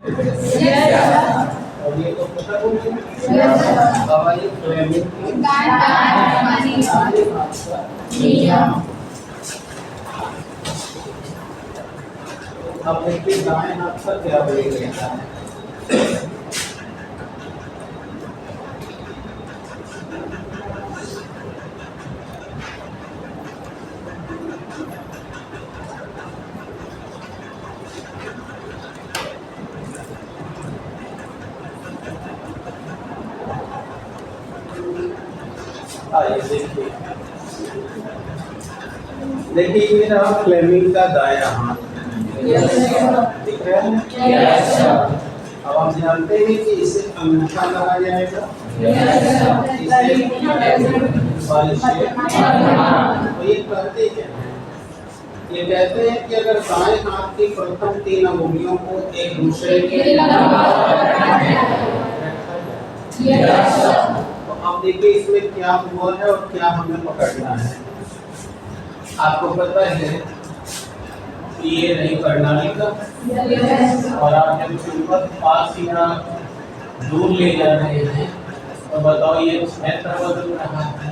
और ये तो पता हो गया। अब आइए फ्लेमिंग की नियम। अब देखिए दाएं हाथ का क्या बोलेगा। आइए देखिए, देखिए ये रहा फ्लेमिंग का दायां हाथ। दिख रहा है? अब आप जानते हैं कि इसे अंगूठा कहा जाएगा। इसे बल शेप। तो ये कहते हैं, ये कहते हैं कि अगर दाएं हाथ की प्रथम 3 अंगुलियों को एक दूसरे के तो अब देखिए इसमें क्या हुआ है और क्या हमें पकड़ना है। आपको पता है कि ये नहीं प्रणाली का, और आप जब ऊपर पास या दूर ले जा रहे हैं तो बताओ ये क्षेत्र बदल रहा है,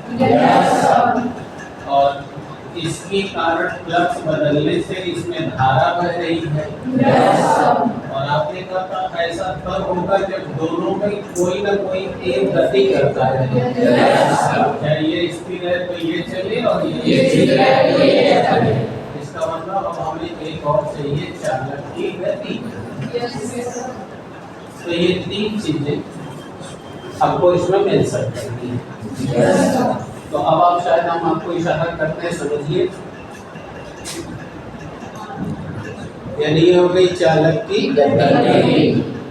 और इसके कारण फ्लक्स बदलने से इसमें धारा बह रही है। और आपने कहा था ऐसा तब होगा जब दोनों में कोई ना कोई एक गति करता है। चाहे ये स्थिर है तो ये चले और ये स्थिर है तो ये चले। इसका मतलब अब हमें एक और चाहिए चालक की गति। तो ये 3 चीजें आपको इसमें मिल सकती हैं। तो अब आप शायद हम आपको इशारा करते हैं, समझिए। यानी ये हो गई चालक की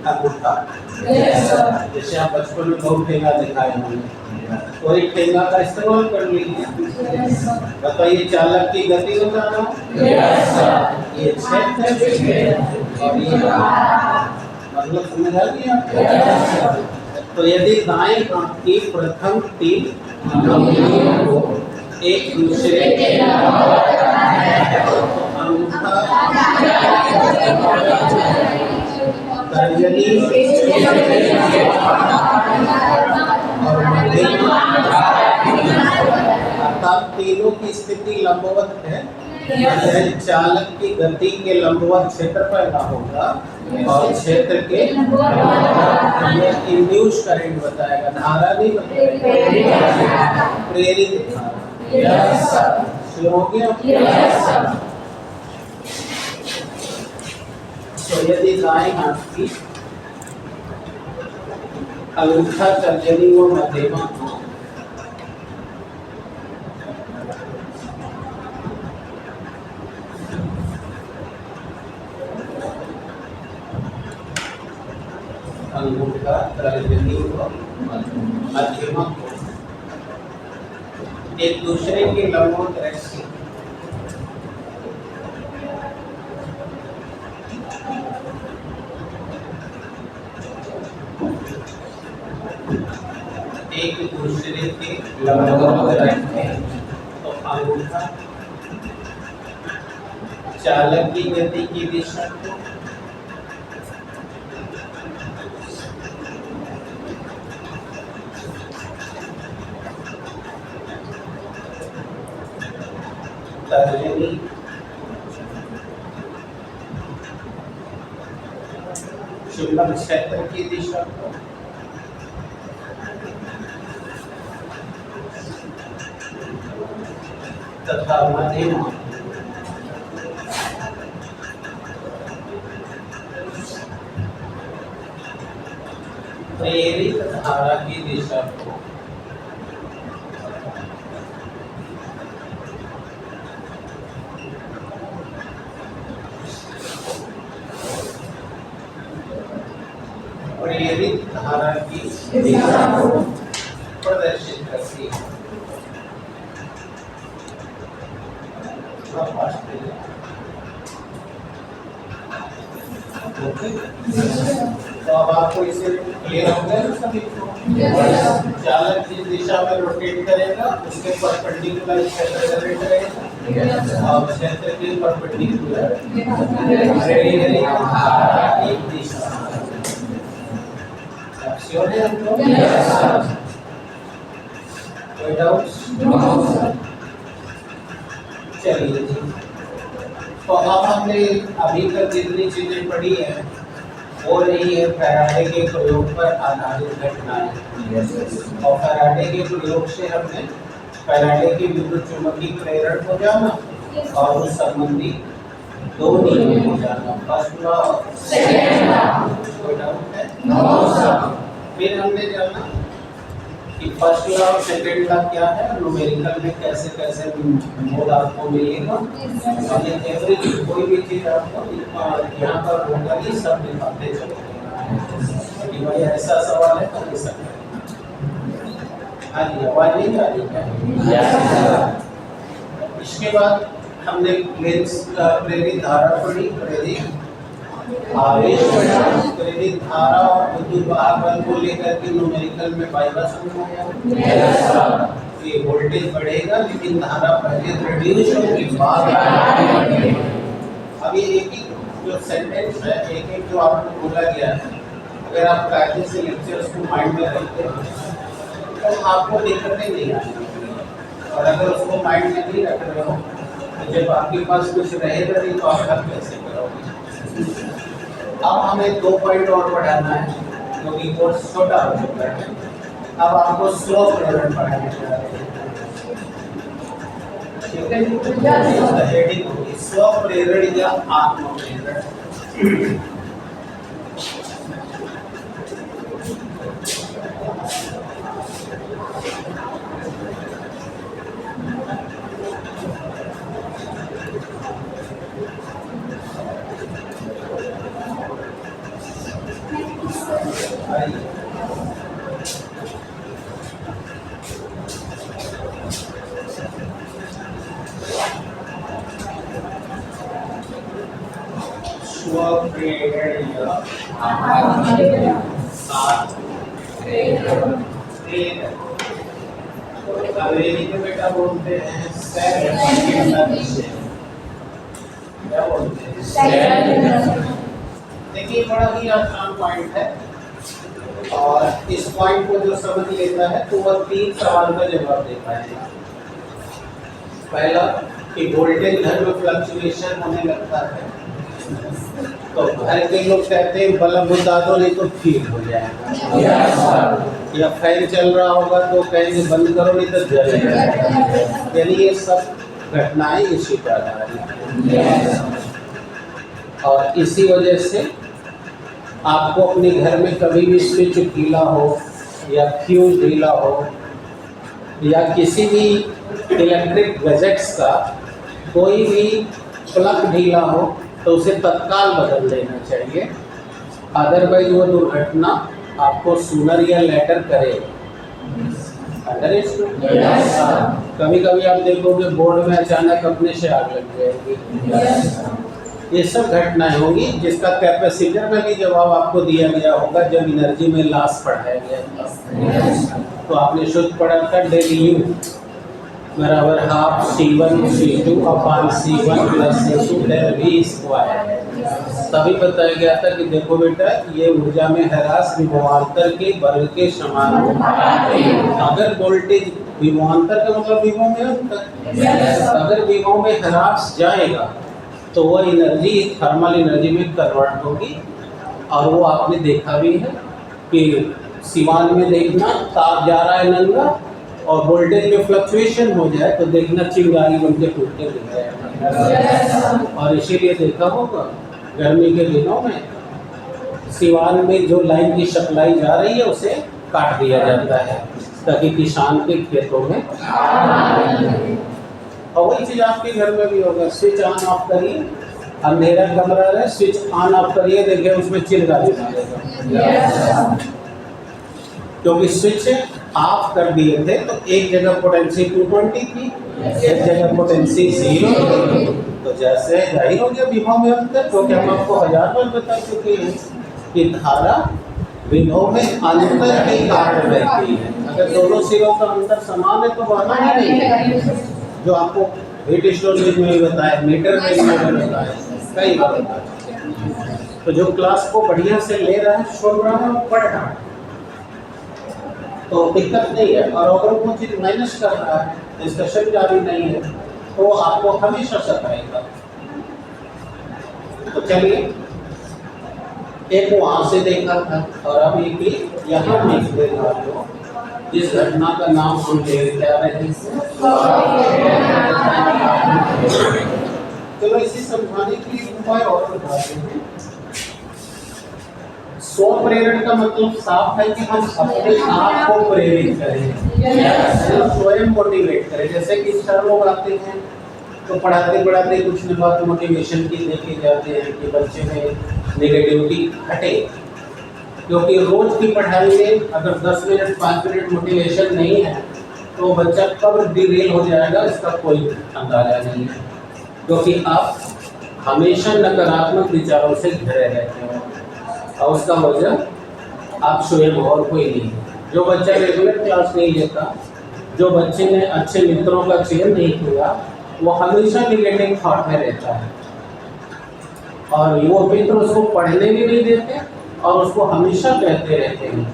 अंगूठा। जैसे आप बचपन में बहुत ठेंगा दिखाए होंगे, कोई ठेंगा का इस्तेमाल कर लीजिए। बताइए चालक की गति बताना, ये क्षेत्र और ये मतलब समझ आ गई आपको। तो यदि दाएं हाथ की प्रथम 3 अंगुलियों को एक दूसरे के अंगूठा, तर्जनी और मध्यमा अर्थात तीनों की स्थिति लंबवत है, चालक की गति के लंबवत क्षेत्र पैदा होगा और क्षेत्र के इंड्यूस करंट बताएगा, धारा नहीं बताएगा, प्रेरित धारा। शुरू हो गया। तो यदि दाएं हाथ की अंगूठा, तर्जनी व मध्यमा अंगूठा, तर्जनी व मध्यमा को एक दूसरे के लंबवत रखें, एक दूसरे के लंबवत रखें। तो अंगूठा चालक की गति की दिशा को तर्जनी चुंबक क्षेत्र की दिशा को तथा मध्यमा प्रेरित धारा की दिशा को प्रेरित धारा की दिशा को प्रदर्शित करती है। तो अब आपको इसे क्लियर हो गया ना सभी को? चालक जिस दिशा में रोटेट करेगा उसके परपेंडिकुलर क्षेत्र जनरेट करेगा और क्षेत्र के परपेंडिकुलर एक दिशा श्योर है हम लोग? कोई डाउट्स? चलिए जी, तो अब हमने अभी तक जितनी चीजें पढ़ी है वो रही है फैराडे के प्रयोग पर आधारित घटनाएं। और फैराडे के प्रयोग से हमने फैराडे की विद्युत चुंबकीय प्रेरण को जाना और उस संबंधी दो नियम को जाना, फर्स्ट लॉ, सेकंड लॉ। कोई डाउट है? No sir. फिर हमने जाना कि फर्स्ट लॉ और सेकंड लॉ क्या है, न्यूमेरिकल में कैसे कैसे मोड आपको मिलेगा, और ये एवरेज कोई भी चीज आपको यहाँ पर होगा ही सब दिखाते चलेंगे कि भाई ऐसा सवाल है तो ये सब है। हाँ जी, आवाज नहीं आ रही है? इसके बाद हमने प्रेरित धारा पढ़ी, प्रेरित आवेश पढ़ा, प्रेरित धारा और विद्युत वाहक बल को लेकर के न्यूमेरिकल में फायदा समझाया। ये वोल्टेज बढ़ेगा लेकिन धारा पहले रिड्यूस होगी बाद में। अब ये एक ही जो सेंटेंस है, एक एक जो आपको बोला गया है, अगर आप कायदे से लेक्चर्स को माइंड में रखते हैं तो आपको दिक्कतें नहीं आएंगी, और अगर उसको माइंड में नहीं रख रहे हो तो जब आपके पास कुछ रहेगा नहीं तो आप हल कैसे करोगे। अब हमें 2 पॉइंट और बढ़ाना है क्योंकि कोर्स छोटा हो चुका है। अब आपको स्लो प्रेरण पढ़ाने जा रहे हैं, ठीक है? हेडिंग होगी स्व प्रेरण या आत्म प्रेरण। अंग्रेजी में बेटा बोलते हैं क्या बोलते हैं? देखिए बड़ा ही आसान पॉइंट है, और इस पॉइंट को जो समझ लेता है तो वह 3 सवाल का जवाब दे पाएगा। पहला कि वोल्टेज घर में फ्लक्चुएशन होने लगता है तो घर के लोग कहते हैं बल्ब बुझा दो नहीं तो ठीक हो जाएगा, या फैन चल रहा होगा तो कहेंगे बंद करो नहीं तो जल जाएगा। यानी ये सब घटनाएं इसी पर आधारित हैं, और इसी वजह से आपको अपने घर में कभी भी स्विच ढीला हो या फ्यूज ढीला हो या किसी भी इलेक्ट्रिक गैजेट्स का कोई भी प्लग ढीला हो तो उसे तत्काल बदल देना चाहिए, अदरवाइज वो दुर्घटना आपको सूनर या लेटर करेगा। कभी कभी आप देखोगे बोर्ड में अचानक अपने से आग लग जाएगी। ये सब घटनाएं होंगी जिसका कैपेसिटर में भी जवाब आपको दिया गया होगा जब एनर्जी में लॉस पढ़ाया गया। तो आपने शुद्ध पढ़ा था डेल यू बराबर half C1 C2 upon C1 plus C2 del V square. तभी बताया गया था कि देखो बेटा ये ऊर्जा में ह्रास विभवांतर के वर्ग के समान होता है। अगर वोल्टेज विभवांतर का मतलब विभव में अंतर, अगर विभव में ह्रास जाएगा तो वह एनर्जी थर्मल एनर्जी में कन्वर्ट होगी। और वो आपने देखा भी है कि सिवान में देखना ताप जा रहा है नंगा और वोल्टेज में फ्लक्चुएशन हो जाए तो देखना चिंगारी बन के टूटने लग जाएगा। और इसीलिए देखा होगा गर्मी के दिनों में सिवान में जो लाइन की सप्लाई जा रही है उसे काट दिया जाता है ताकि किसान के खेतों में। और वही चीज़ आपके घर में भी होगा, स्विच ऑन ऑफ करिए, अंधेरा कमरा है, स्विच ऑन ऑफ करिए, देखिए उसमें चिंगारी मारेगा क्योंकि स्विच ऑफ कर दिए थे तो एक जगह पोटेंशियल 220 थी, एक जगह पोटेंशियल 0। तो जैसे जाहिर हो गया विभव में अंतर, क्योंकि हम आपको 1000 बार बता चुके हैं कि धारा विभव में अंतर के कारण रहती है। अगर दोनों सिरों का अंतर समान है तो बहना ही नहीं है, जो आपको हीट स्टोरेज में भी बताया, मीटर में भी बताया, कई बार बताया। तो जो क्लास को बढ़िया से ले रहा है, सुन रहा है और पढ़ रहा है तो दिक्कत नहीं है। और अगर वो चीज़ माइनस कर रहा है, डिस्कशन जारी नहीं है, तो आपको हमेशा सताएगा। तो चलिए, एक वहां से देखा था और अब एक यहाँ देख रहा हो, जिस घटना का नाम हम क्या रहे हैं। चलो इसे समझाने के लिए उपाय और बताते हैं। स्व प्रेरण का मतलब साफ है कि हम अपने आप को प्रेरित करें, स्वयं मोटिवेट करें। जैसे कि 4 लोग आते हैं तो पढ़ाते पढ़ाते कुछ न बात मोटिवेशन की देखे जाते हैं कि बच्चे में नेगेटिविटी हटे, क्योंकि रोज की पढ़ाई में अगर 10 मिनट 5 मिनट मोटिवेशन नहीं है तो बच्चा कब डिरेल हो जाएगा इसका कोई अंदाजा नहीं है, क्योंकि आप हमेशा नकारात्मक विचारों से घिरे रहते हो और उसका वजह आप स्वयं और कोई नहीं। जो बच्चा रेगुलर क्लास नहीं लेता, जो बच्चे ने अच्छे मित्रों का चयन नहीं किया, वो हमेशा निगेटिव थॉट में रहता है और वो मित्र उसको पढ़ने भी नहीं देते और उसको हमेशा कहते रहते हैं,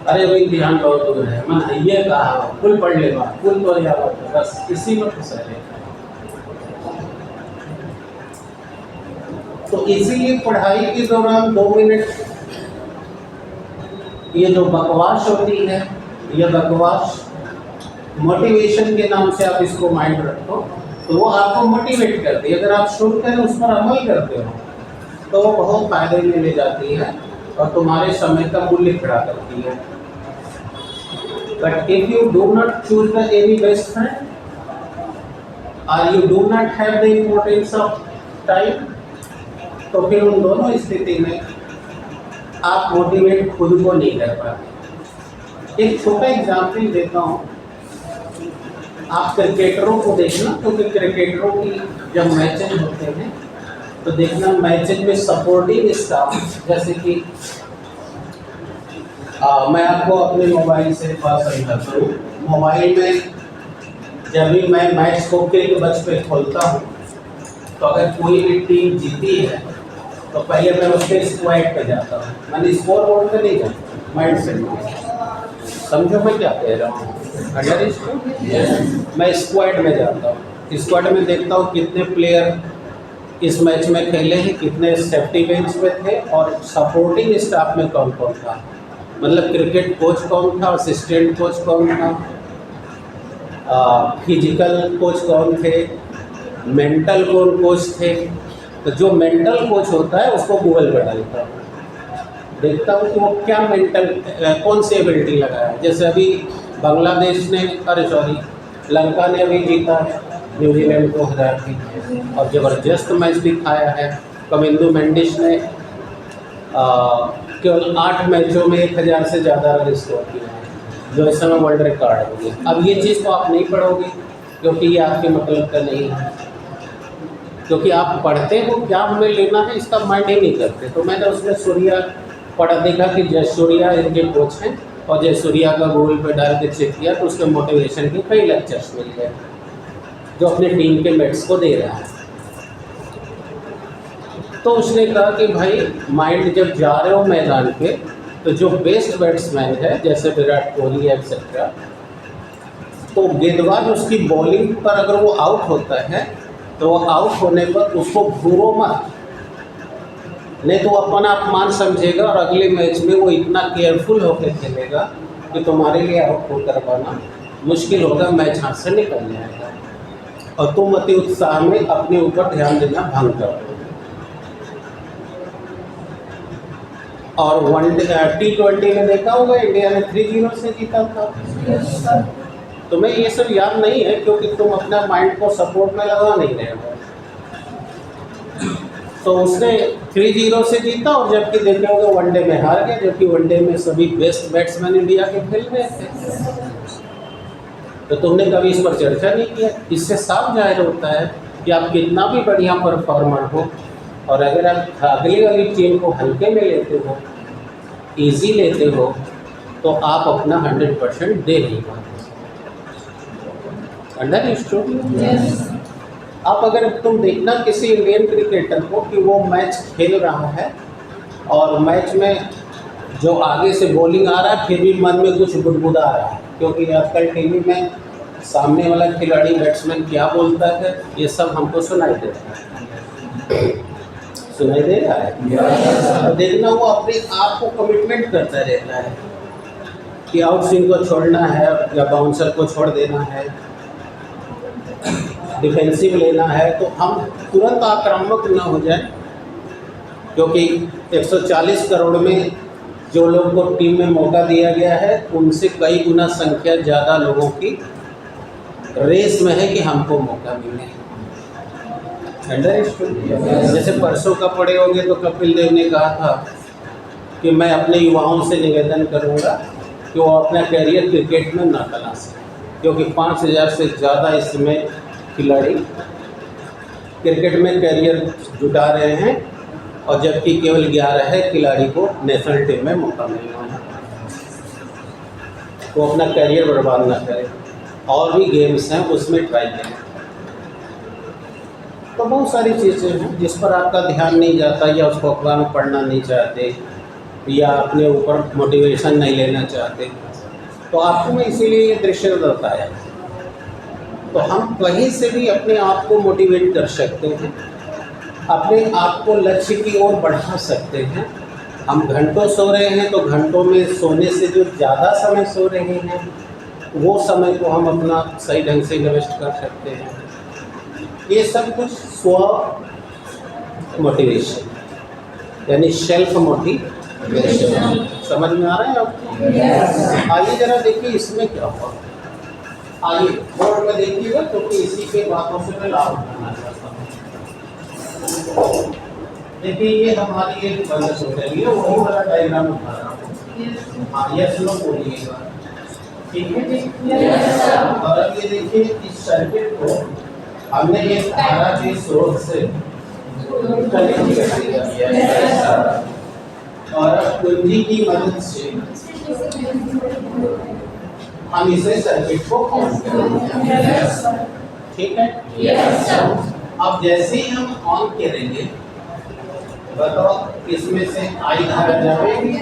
अरे भाई ध्यान बहुत दूर है, मन ये कहा कुल पढ़ लेगा, कुल तो याद होता, बस इसी में फंसा रहता है। तो इसीलिए पढ़ाई के दौरान 2 मिनट ये जो बकवास होती है, ये बकवास मोटिवेशन के नाम से आप इसको माइंड रखो, तो वो आपको मोटिवेट करती है। अगर आप सुनकर उस पर अमल करते हो तो वो बहुत फायदे में ले जाती है और तुम्हारे समय का मूल्य खड़ा करती है। But if you do not choose the any best friend और you do not have the importance of time, तो फिर उन दोनों स्थिति में आप मोटिवेट खुद को नहीं कर पाते। एक छोटा एग्जाम्पल देता हूँ, आप क्रिकेटरों को देखना, क्योंकि क्रिकेटरों की जब मैचेज होते हैं तो देखना मैचेज में सपोर्टिंग स्टाफ, जैसे कि मैं आपको अपने मोबाइल से बात समझाता हूँ। मोबाइल में जब भी मैं मैच को क्रिक बच पे खोलता हूँ तो अगर कोई भी टीम जीती है तो पहले मैं उसके स्क्वाड पे जाता हूँ, मैंने स्कोर बोर्ड पे नहीं जाता, माइंड सेट। समझो मैं क्या कह रहा हूँ? अगर इसको मैं स्क्वाड में जाता हूँ, स्क्वाड में देखता हूँ कितने प्लेयर इस मैच में खेले हैं, कितने सेफ्टी बेंच पे थे और सपोर्टिंग स्टाफ में कौन कौन था, मतलब क्रिकेट कोच कौन था, असिस्टेंट कोच कौन था, फिजिकल कोच कौन थे, मेंटल कौन कोच थे। तो जो मेंटल कोच होता है उसको गूगल पर डालता हूँ, देखता हूँ कि वो क्या मेंटल कौन सी एबिलिटी लगाया है। जैसे अभी बांग्लादेश ने लंका ने अभी जीता है न्यूजीलैंड को हरा के और ज़बरदस्त मैच दिखाया है। कमिंदु मेंडिस ने केवल 8 मैचों में 1000 से ज़्यादा रन स्कोर किया है, जो इस समय वर्ल्ड रिकॉर्ड हो गया। अब ये चीज़ तो आप नहीं पढ़ोगे क्योंकि ये आपके मतलब का नहीं है, क्योंकि आप पढ़ते हो क्या हमें लेना है इसका माइंड ही नहीं करते। तो मैंने उसमें सूर्या पढ़ा, देखा कि जयसूर्या इनके कोच हैं और जयसूर्या का गूगल पे डाल के चेक किया तो उसके मोटिवेशन के कई लेक्चर्स मिल गए जो अपने टीम के मेट्स को दे रहा है। तो उसने कहा कि भाई माइंड जब जा रहे हो मैदान पे तो जो बेस्ट बैट्समैन है जैसे विराट कोहली एक्सेट्रा, तो गेंदबाज उसकी बॉलिंग पर अगर वो आउट होता है तो वो आउट होने पर उसको घूरो मत, नहीं तो अपना अपमान समझेगा और अगले मैच में वो इतना केयरफुल होकर खेलेगा कि तुम्हारे लिए आउट कर पाना मुश्किल होगा, मैच हाथ से निकल जाएगा और तुम अति उत्साह में अपने ऊपर ध्यान देना भंग करो। और T20 में देखा होगा इंडिया ने 3-0 से जीता था। तुम्हें ये सब याद नहीं है क्योंकि तुम अपना माइंड को सपोर्ट में लगा नहीं रहे हो। तो उसने 3-0 से जीता और जबकि देखे होगा वनडे में हार गया, जबकि वनडे में सभी बेस्ट बैट्समैन इंडिया के खेल रहे थे। तो तुमने कभी इस पर चर्चा नहीं किया। इससे साफ जाहिर होता है कि आप कितना भी बढ़िया परफॉर्मर हो और अगर आप अगली वाली टीम को हल्के में लेते हो, इजी लेते हो, तो आप अपना 100% दे नहीं पाते। अंडरस्टूड? अब अगर तुम देखना किसी इंडियन क्रिकेटर को कि वो मैच खेल रहा है और मैच में जो आगे से बॉलिंग आ रहा है फिर भी मन में कुछ बुदबुदा आ रहा है, क्योंकि आजकल टीवी में सामने वाला खिलाड़ी बैट्समैन क्या बोलता है ये सब हमको सुनाई देता है। सुनाई दे रहा है? तो देखना वो अपने आप को कमिटमेंट करता रहता है कि आउट स्विंग को छोड़ना है या बाउंसर को छोड़ देना है, डिफेंसिव लेना है, तो हम तुरंत आक्रामक ना हो जाए, क्योंकि 140 करोड़ में जो लोग को टीम में मौका दिया गया है उनसे कई गुना संख्या ज़्यादा लोगों की रेस में है कि हमको मौका मिले। जैसे परसों का पड़े होंगे तो कपिल देव ने कहा था कि मैं अपने युवाओं से निवेदन करूंगा कि वो अपना कैरियर क्रिकेट में ना बना सकें, क्योंकि 5000 से ज़्यादा इसमें खिलाड़ी क्रिकेट में कैरियर जुटा रहे हैं और जबकि केवल 11 खिलाड़ी को नेशनल टीम में मौका मिलना है। वो अपना कैरियर बर्बाद ना करें, और भी गेम्स हैं उसमें ट्राई करें। तो बहुत सारी चीज़ें हैं जिस पर आपका ध्यान नहीं जाता, या उसको अखबार में पढ़ना नहीं चाहते, या अपने ऊपर मोटिवेशन नहीं लेना चाहते, तो आपको मैं इसीलिए ये दृश्य बताया। तो हम कहीं से भी अपने आप को मोटिवेट कर सकते हैं, अपने आप को लक्ष्य की ओर बढ़ा सकते हैं। हम घंटों सो रहे हैं तो घंटों में सोने से जो ज़्यादा समय सो रहे हैं वो समय को हम अपना सही ढंग से इन्वेस्ट कर सकते हैं। ये सब कुछ स्व मोटिवेशन यानी सेल्फ मोटिवेशन। समझ में आ रहा है आपको? आइए जरा देखिए इसमें क्या हुआ। आइए बोर्ड में देखिएगा, क्योंकि इसी के बातों से मैं लाभ उठाना चाहता हूँ। देखिए ये हमारी एक बचत हो रही है, वही वाला डायग्राम उठा रहा हूँ। हाँ यस नो बोलिएगा, ठीक है जी। और अब ये देखिए इस सर्किट को हमने ये धारा के स्रोत से कनेक्ट कर दिया और अब कुंजी की मदद से हम इसे सर्किट को ऑन करेंगे, ठीक है। अब जैसे ही हम ऑन करेंगे, बताओ इसमें से आई धारा जाएगी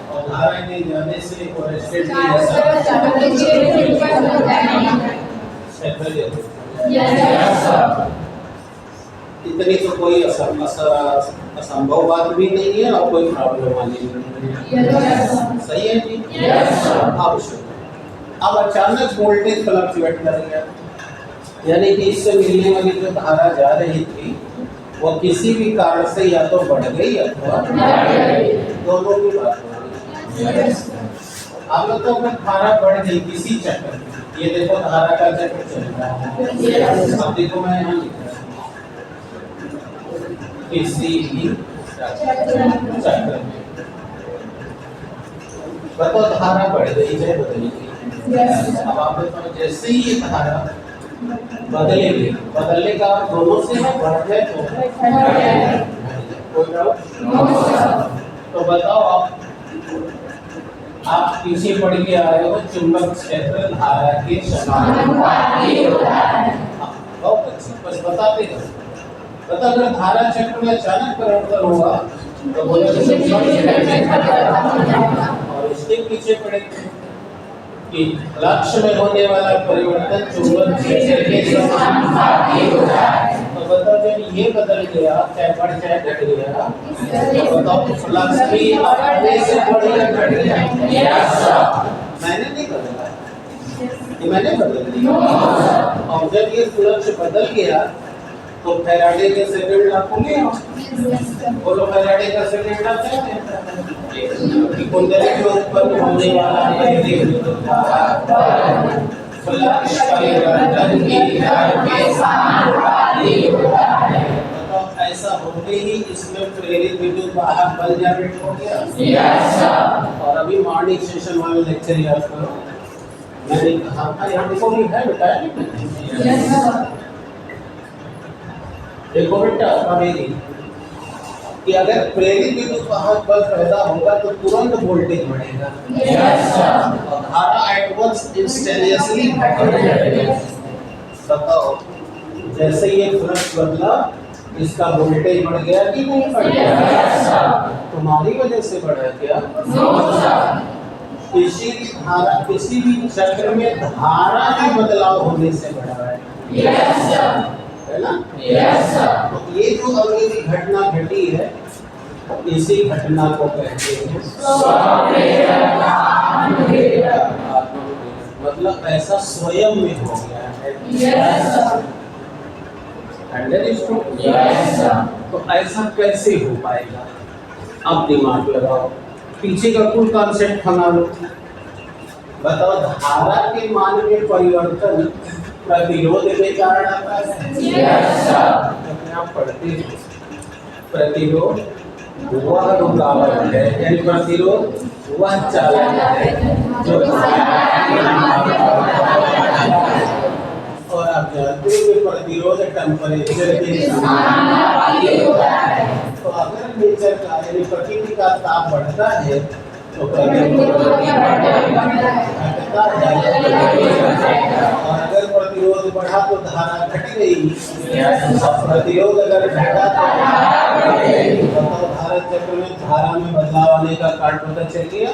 और धारा के जाने से और स्टेट इतनी तो कोई असंभव बात भी नहीं है और कोई प्रॉब्लम वाली नहीं है। सही है जी? अब अचानक वोल्टेज फ्लक्चुएट कर गया, यानी कि इससे मिलने वाली जो धारा जा रही थी वो किसी भी कारण से या तो बढ़ गई अथवा दोनों की बात हो रही। अब तो धारा बढ़ गई किसी चक्कर में, ये देखो धारा का चक्कर चल रहा है। अब देखो मैं यहाँ लिख रहा हूँ किसी भी चक्कर में, बताओ धारा बढ़ गई है बदल गई। अब आप बताओ जैसे ही ये धारा बदलेगी, बदलने का दोनों से है बढ़ जाए तो बताओ आप पीछे पढ़ के आ रहे हो चुंबक क्षेत्र धारा के समानुपाती होता है। बहुत अच्छा, बस बताते हैं। बता अगर धारा चक्र में अचानक परिवर्तन होगा तो बोले और इसके पीछे पड़ेंगे कि लक्ष्य में होने वाला परिवर्तन चुंबक क्षेत्र के समानुपाती होता है। तो बताओ जब ये बदल गया, चाहे बढ़ चाहे घट गया, तो बताओ फ्लक्स भी बढ़ने से बढ़ेगा घट गया। मैंने नहीं बदला, मैंने बदल दिया। और जब ये फ्लक्स बदल गया तो फैराडे के सेकंड लॉ को ले आओ, बोलो फैराडे का सेकंड लॉ क्या कहता है कि कुंडली में उत्पन्न होने वाला फ्लक्स परिवर्तन की दर के समानुपाती होता है। तो ऐसा होते ही इसमें प्रेरित विद्युत वाहक बल जनरेट हो गया। Yes sir. और अभी मॉर्निंग सेशन वाले लेक्चर याद करो, मैंने कहा था यहाँ देखो भी है बेटा। Yes sir. देखो बेटा अभी कि अगर प्रेरित विद्युत वाहक बल पैदा होगा तो तुरंत वोल्टेज बढ़ेगा। Yes sir. और धारा एट वंस इंस्टेंटेनियसली बढ़ेगी। बताओ जैसे ये फ्लक्स बदला इसका वोल्टेज बढ़ गया कि नहीं बढ़ गया? तुम्हारी वजह से बढ़ा क्या? किसी भी धारा, किसी भी चक्र में धारा में बदलाव होने से बढ़ा है, है ना? तो ये जो अभी भी घटना घटी है, इसी घटना को कहते हैं मतलब ऐसा स्वयं में हो गया है। तो ऐसा कैसे हो पाएगा? अब दिमाग लगाओ, पीछे का कुल कॉन्सेप्ट फंगा लो। बताओ, धारा के मान में परिवर्तन प्रतिरोध के कारण आता है। आप पढ़ते हैं प्रतिरोध वह रुकावट है, यानी प्रतिरोध वह चालक है जो और आप जानते हैं कि प्रतिरोध टेम्परेचर के समानुपाती होता है। तो अगर नेचर का यानी प्रकृति का ताप बढ़ता है तो प्रतिरोध घटता है, और अगर प्रतिरोध बढ़ा तो धारा घट गई, प्रतिरोध अगर घटा तो धारा चक्र में धारा में बदलाव आने का कारण पता चल गया।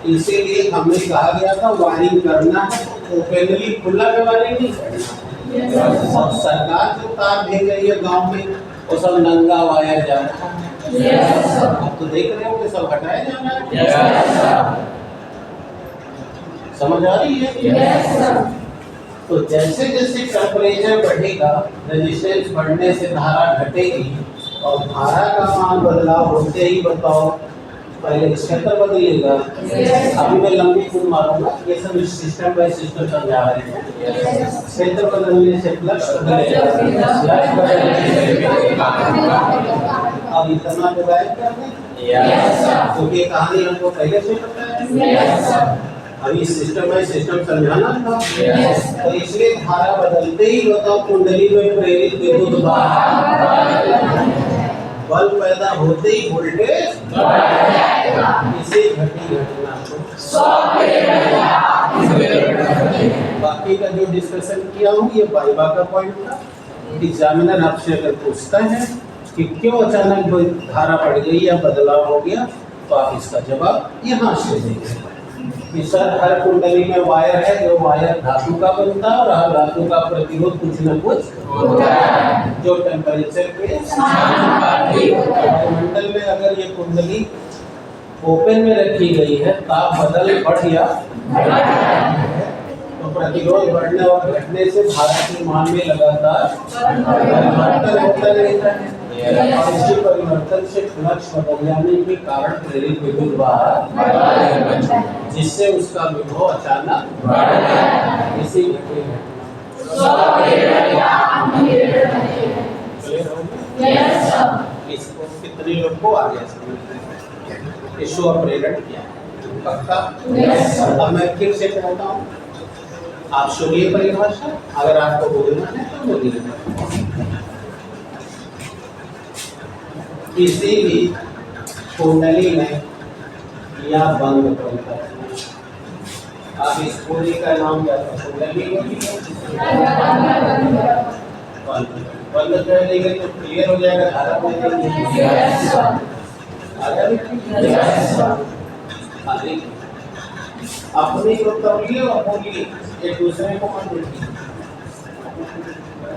इसीलिए हमें कहा गया था वायरिंग करना है तो ओपनली खुला में वायरिंग नहीं करना। और सरकार जो तार भेज रही है गांव में वो सब नंगा वायर जा रहा है। अब तो देख रहे हो कि सब हटाए जा रहा है। समझ आ रही है? तो जैसे जैसे टेम्परेचर बढ़ेगा, रेजिस्टेंस बढ़ने से धारा घटेगी, और धारा का मान बदलाव होते ही बताओ पहले क्षेत्र बदलेगा। अभी मैं लंबी कूद मारूंगा, ये सब सिस्टम बाय सिस्टम समझा रहे हैं। क्षेत्र बदलने से फ्लक्स बदलेगा, अब इतना तो गायब कर दें क्योंकि कहानी हमको पहले से पता है। अभी सिस्टम बाय सिस्टम समझाना था। तो इसलिए धारा बदलते ही बताओ कुंडली में प्रेरित विद्युत बल पैदा होते ही वोल्टेज इसे घटी घटना को बाकी का जो डिस्कशन किया हूँ ये वाइवा का पॉइंट था। एग्जामिनर आपसे अगर पूछता है कि क्यों अचानक धारा बढ़ गई या बदलाव हो गया, तो आप इसका जवाब यहाँ से देंगे कि सर हर कुंडली में वायर है, जो वायर धातु का बनता है और हर धातु का प्रतिरोध कुछ न कुछ होता है जो टेम्परेचर के वायुमंडल में अगर ये कुंडली ओपन में रखी गई है, ताप बदल बढ़ गया तो प्रतिरोध बढ़ने और घटने से धारा के मान में लगातार परिवर्तन होता रहता है, और इसी परिवर्तन से फ्लक्स बदल जाने के कारण प्रेरित विद्युत वाहक जिससे उसका विभव अचानक इसी घटने इसको कितने लोग को आ गया इसको प्रेरण किया पक्का। अब मैं फिर से कहता हूँ, आप सुनिए परिभाषा, अगर आपको बोलना है तो बोलिए। किसी भी कुंडली में या बंद परिपथ में, आप इस पूरी का नाम क्या था? कुंडली बंद कर देंगे तो क्लियर हो जाएगा धारा अपनी को तौलिए और बोलिए, एक दूसरे को मत देखिए।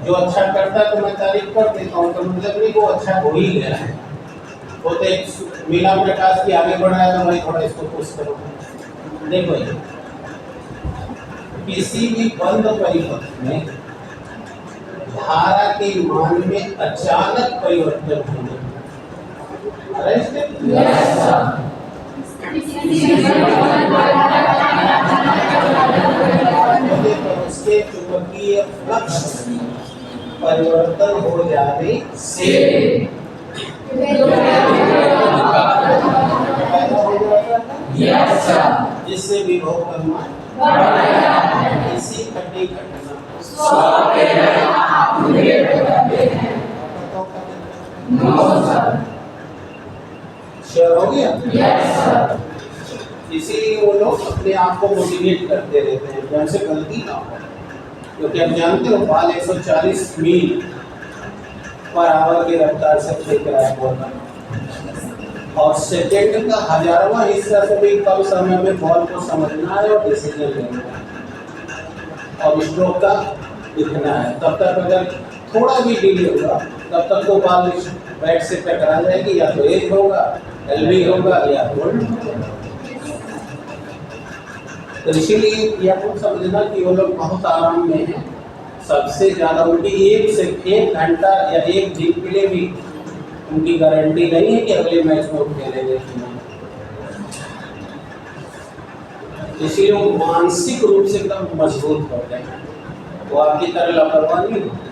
जो अच्छा करता है तो मैं तारीफ कर देता हूँ, तो मतलब नहीं वो अच्छा हो ही गया है। वो तो एक मीना में टास्क की आगे बढ़ा है, तो मैं थोड़ा इसको पुश करूँगा। देखो ये किसी भी बंद परिपथ में धारा के मान में अचानक परिवर्तन होने उसके चुंबकीय फ्लक्स परिवर्तन हो जाने से जिससे विभव करना इसी घटी घटना श्योर हो गया। इसीलिए वो लोग अपने आप को मोटिवेट करते रहते हैं जैसे गलती ना हो, क्योंकि आप जानते हो बाल 140 मील पर आवर की रफ्तार से फेंक रहा है बॉल, और सेकेंड का 1000वां हिस्सा से भी कम समय में बॉल को समझना है और डिसीजन लेना है और स्ट्रोक का दिखना है। तब तक अगर थोड़ा भी डिले होगा तब तक तो बॉल बैट से टकरा जाएगी, या तो एज होगा, एलबी होगा या होल्ड होगा। तो इसीलिए यह आपको समझना कि वो लोग बहुत आराम में हैं। सबसे ज़्यादा उनकी एक घंटा या एक दिन के लिए भी उनकी गारंटी नहीं है कि अगले मैच में वो खेलेंगे कि नहीं। इसीलिए वो मानसिक रूप से एकदम मजबूत होते हैं, वो आपकी तरह लापरवाह नहीं होते।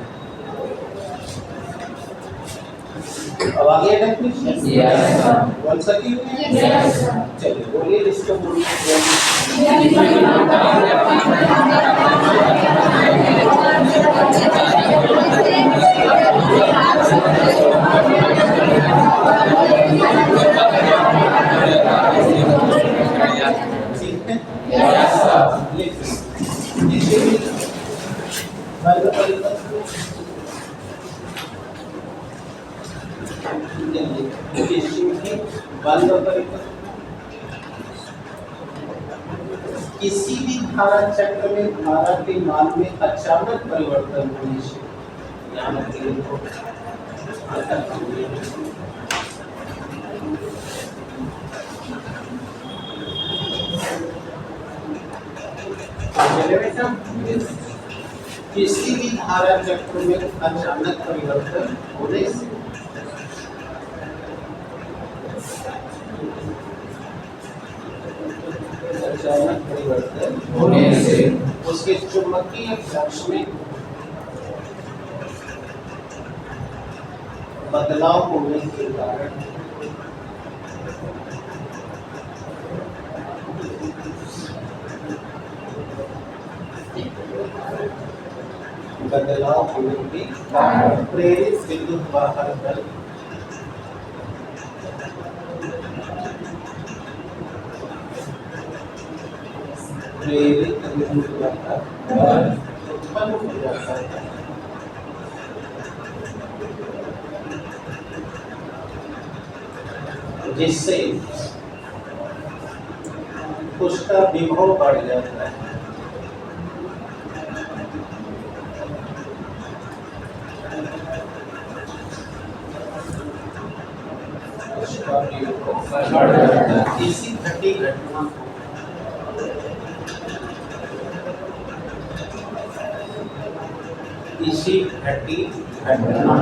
अब आगे बोल सकी चलिए बोलिए जिसको किसी भी धारा चक्र में धारा के मान में अचानक परिवर्तन होने से किसी भी धारा चक्र में अचानक परिवर्तन होने से अचानक परिवर्तन होने से उसके चुंबकीय फ्लक्स में बदलाव होने के कारण प्रेरित विद्युत वाहक बल उत्पन्न हो जाता है, जिससे उसका विभव बढ़ जाता है। इसी घटी घटना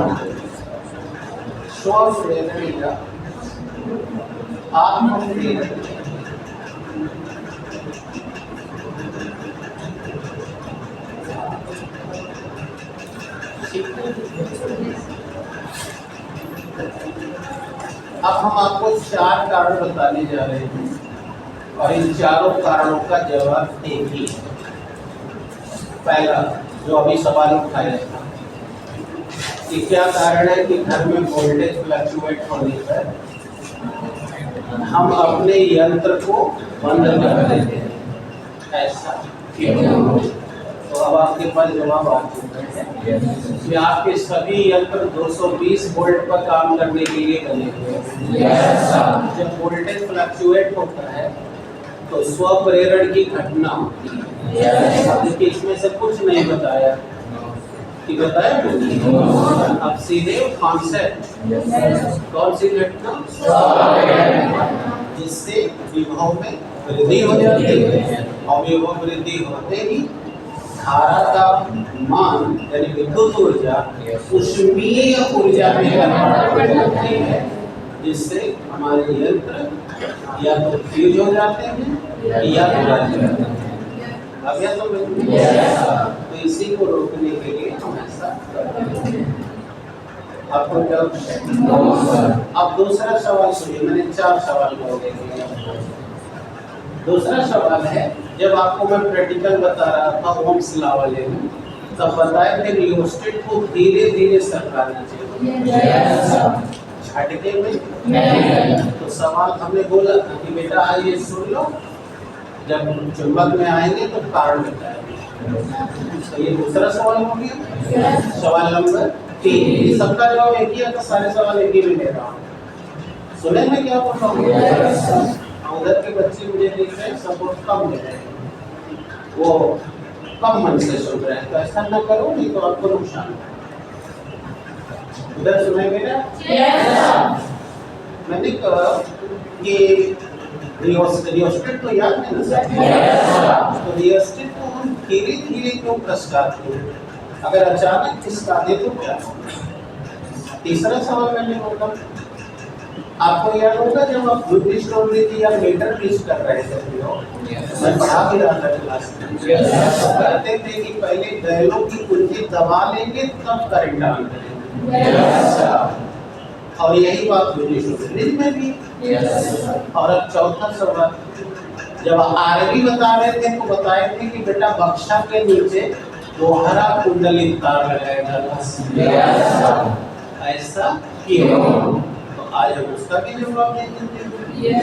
को स्व-प्रेरण या आत्म-प्रेरण अब हम आपको 4 कारण बताने जा रहे हैं और इन चारों कारणों का जवाब एक ही है। पहला जो अभी सवाल उठाया था कि क्या कारण है कि घर में वोल्टेज फ्लक्चुएट होने पर हम अपने यंत्र को बंद कर देते हैं, ऐसा क्यों? तो अब आपके पास जवाब आ चुका है कि आपके सभी यंत्र 220 वोल्ट पर काम करने के लिए बने हुए हैं। जब वोल्टेज फ्लक्चुएट होता है तो स्वप्रेरण की घटना होती है। देखिए इसमें से कुछ नहीं बताया कि बताया नहीं। अब सीधे कॉन्सेप्ट कौन सी घटना जिससे विभव में वृद्धि हो जाती है और विभव वृद्धि होते ही धारा का मान यानी विद्युत ऊर्जा ऊष्मीय ऊर्जा में परिवर्तित होती है, जिससे हमारे यंत्र या तो फ्यूज हो जाते हैं या तो बंद हो जाते हैं। अब यह तो इसी को रोकने के लिए हम ऐसा करते हैं। आपको डाउट? अब दूसरा सवाल सुनिए, मैंने 4 सवाल बोले। दूसरा सवाल है, जब आपको मैं प्रैक्टिकल बता रहा था ओम्स लॉ वाले में, तब बताया थे रियोस्टेट को धीरे धीरे सरकाना चाहिए, झटके में। तो सवाल हमने बोला था कि बेटा आइए सुन लो, जब चुंबक में आएंगे तो कारण बताएंगे। तो ये दूसरा सवाल हो गया। सवाल नंबर 3। सबका जवाब एक ही है तो सारे सवाल एक ही में दे रहा हूँ। सुने में क्या बोल रहा हूँ? उधर के बच्चे मुझे देख रहे हैं, सपोर्ट कम ले रहे हैं, वो कम मन से सुन रहे हैं, तो ऐसा ना करो नहीं तो आपको नुकसान है। उधर सुनाई दे रहा है? मैंने कहा कि रियोस्टेट तो याद है ना सर? तो रियोस्टेट को हम धीरे धीरे क्यों खिसकाते हैं? अगर अचानक खिसका दे तो क्या होगा? तीसरा सवाल मैंने बोला, आपको याद होगा जब आप बुद्धि स्टोरी थी या मीटर टेस्ट कर रहे थे, मैं पढ़ा भी रहा था क्लास में, कहते थे कि पहले बैलों की कुंजी दबा लेंगे तब करंट ऑन करेंगे। और यही बात बुद्धि स्टोरी में भी। और अब चौथा सवाल, जब आरबी बता रहे थे तो बताए थे कि बेटा बक्सा के नीचे लोहारा कुंडली तार लगाया जाता, ऐसा क्यों? तो आज हम उसका भी जवाब देंगे।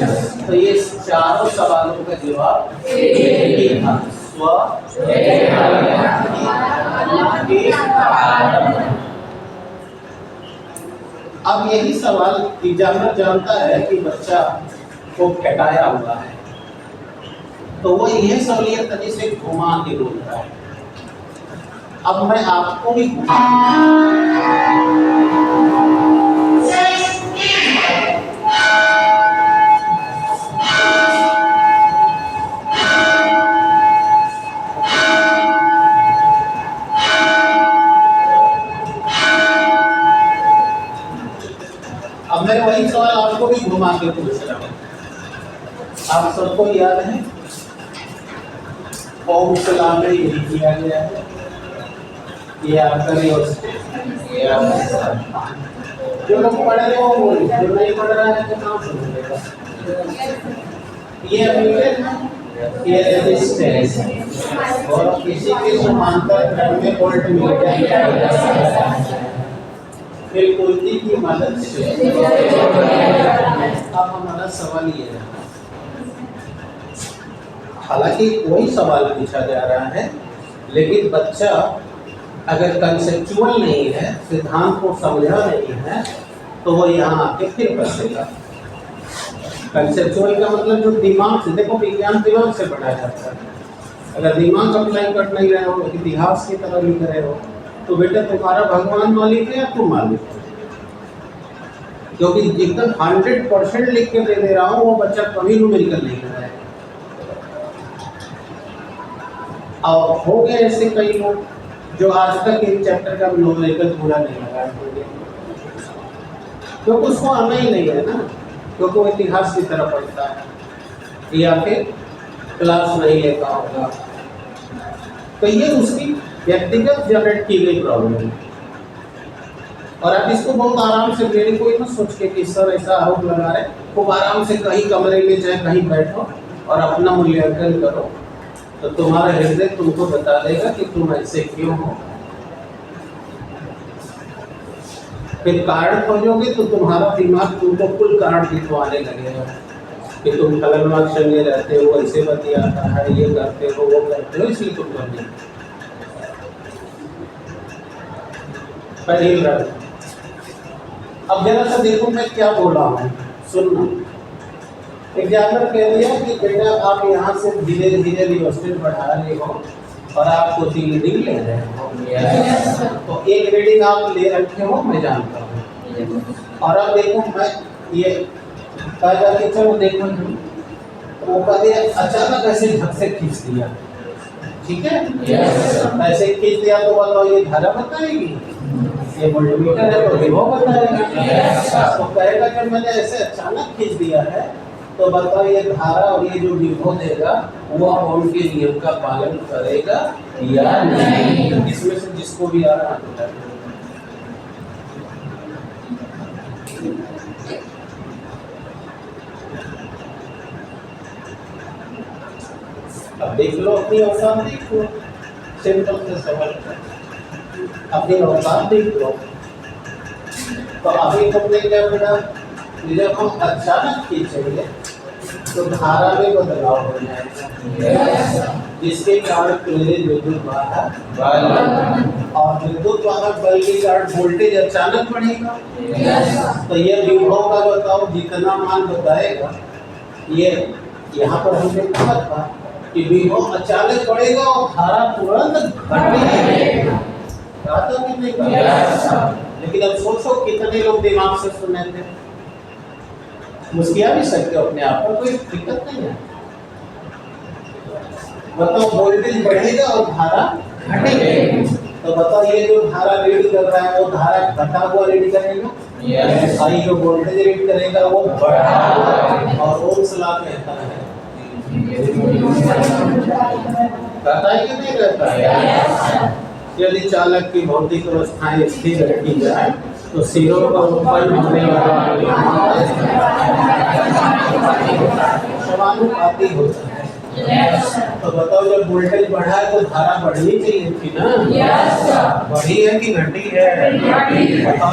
तो ये चारों सवालों का जवाब एक ही था, स्व अब यही सवाल एग्जामिनर जानता है कि बच्चा को घटाया हुआ है, तो वो यह सहूलियत तरीके से घुमा के बोलता है। अब मैं आपको भी अब मैं वही सवाल आपको भी घुमा के पूछ रहा हूँ। आप सबको याद है ओम सलाम में यही किया गया है, ये आपका जो लोग पढ़ रहे हो वो, जो नहीं पढ़ रहा है तो काम सुनेगा। ये मीटर है, ये रेजिस्टेंस और किसी के समांतर क्रम में वोल्ट मीटर बिल्कुल की मदद से। अब हमारा सवाल ये है, हालांकि वही सवाल पूछा जा रहा है, लेकिन बच्चा अगर कंसेप्चुअल नहीं है, सिद्धांत को समझा नहीं है, तो वो यहाँ आके फिर फंसेगा। कंसेप्चुअल का मतलब जो दिमाग से, देखो विज्ञान दिमाग से पढ़ाया जाता है। अगर दिमाग अप्लाई कर नहीं रहे हो, इतिहास की तरह लिख रहे हो, तो बेटा तुम्हारा भगवान मालिक है या तुम मालिक हो? क्योंकि एकदम 100% लिख के दे रहा हूँ, वो बच्चा कभी न्यूमेरिकल नहीं कर रहा है। और हो गए ऐसे कई लोग जो आज तक इन चैप्टर का न्यूमेरिकल पूरा नहीं लगाए होंगे, क्योंकि उसको आना ही नहीं है ना, क्योंकि वो इतिहास की तरह पढ़ता है या फिर क्लास नहीं लेता होगा। तो ये उसकी व्यक्तिगत जनरेट की गई प्रॉब्लम है। और आप इसको बहुत आराम से लेने, कोई ना सोच के कि सर ऐसा आरोप लगा रहे, खूब आराम से कहीं कमरे में चाहे कहीं बैठो और अपना मूल्यांकन करो, तो तुम्हारा हृदय तुमको बता देगा कि तुम ऐसे क्यों हो। फिर कार्ड खोजोगे तो तुम्हारा दिमाग तुमको कुल कार्ड दिखवाने लगेगा कि तुम खलनवाग संगे रहते हो, ऐसे बतियाता है, ये करते हो, वो करते हो, इसलिए तुम कर नहीं। पहली बात, अब जरा सा देखो मैं क्या बोला हूँ, सुनना। एग्जामिनर कह दिया कि बेटा आप यहाँ से धीरे धीरे रिवर्सल बढ़ा रहे हो और आपको 3 रीडिंग ले रहे हो। तो एक रीडिंग आप ले रखे हो, मैं जानता हूँ। और अब देखो मैं ये कहा जाके चलो देखो, तो वो कहते अचानक ऐसे झट से खींच दिया, ठीक है, ऐसे खींच दिया तो बताओ ये धारा बताएगी, ये वोल्टमीटर है तो विभव बताएगा। तो कहेगा जब मैंने ऐसे अचानक खींच दिया है तो बताओ ये धारा और ये जो विभव देगा वो ओम के नियम का पालन करेगा या नहीं। इसमें से जिसको भी आ रहा है। अब देख लो अपनी औकात, देख लो, सिंपल से सवाल अपनी औकात देख लो। तो अभी तुमने क्या बोला, जब हम अचानक खींचेंगे तो धारा में बदलाव हो जाएगा, जिसके कारण प्रेरित विद्युत वाहक बल और विद्युत वाहक बल के कारण वोल्टेज अचानक बढ़ेगा। तो ये विभव का बताओ जितना मान बताएगा, ये यहाँ पर हमने कहा था कि विभव अचानक बढ़ेगा और धारा तुरंत घटेगा। लेकिन अब सोचो कितने लोग दिमाग से सुने थे, मुस्किया भी सकते हो अपने आप पर, कोई दिक्कत नहीं है। बताओ वोल्टेज बढ़ेगा और धारा घटेगी, तो बताओ ये जो धारा रीड कर रहा है वो धारा घटा हुआ रीड करेगा, आई जो वोल्टेज रीड करेगा वो बढ़ा हुआ। और ओम्स लॉ कहता है कहता है कि नहीं कहता है, यदि चालक की भौतिक अवस्थाएं स्थिर रखी जाए तो सिरों पर उत्पन्न होने वाला समानुपाती होता है। तो बताओ जब वोल्टेज बढ़ा है तो धारा बढ़नी चाहिए थी ना, बढ़ी है कि घटी है? बताओ।